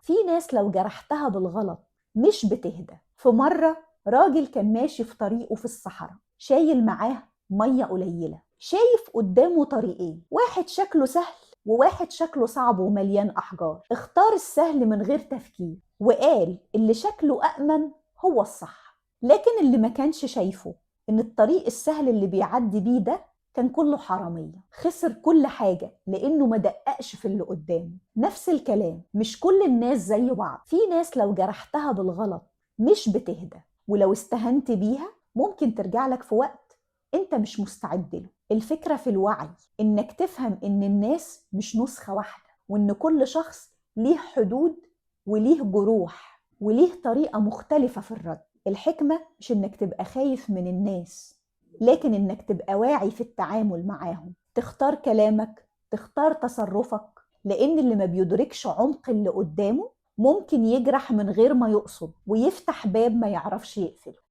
في ناس لو جرحتها بالغلط مش بتهدى. في مرة راجل كان ماشي في طريقه في الصحراء، شايل معاه مية قليلة، شايف قدامه طريقين، واحد شكله سهل وواحد شكله صعب ومليان أحجار. اختار السهل من غير تفكير وقال اللي شكله أأمن هو الصح. لكن اللي ما كانش شايفه إن الطريق السهل اللي بيعدي بيه ده كان كله حرامية، خسر كل حاجة لأنه ما دققش في اللي قدامه. نفس الكلام، مش كل الناس زي بعض. في ناس لو جرحتها بالغلط مش بتهدى، ولو استهنت بيها ممكن ترجع لك في وقت انت مش مستعد له. الفكرة في الوعي، انك تفهم ان الناس مش نسخة واحدة، وان كل شخص ليه حدود وليه جروح وليه طريقة مختلفة في الرد. الحكمة مش انك تبقى خايف من الناس، لكن انك تبقى واعي في التعامل معاهم، تختار كلامك، تختار تصرفك، لان اللي ما بيدركش عمق اللي قدامه ممكن يجرح من غير ما يقصد ويفتح باب ما يعرفش يقفله.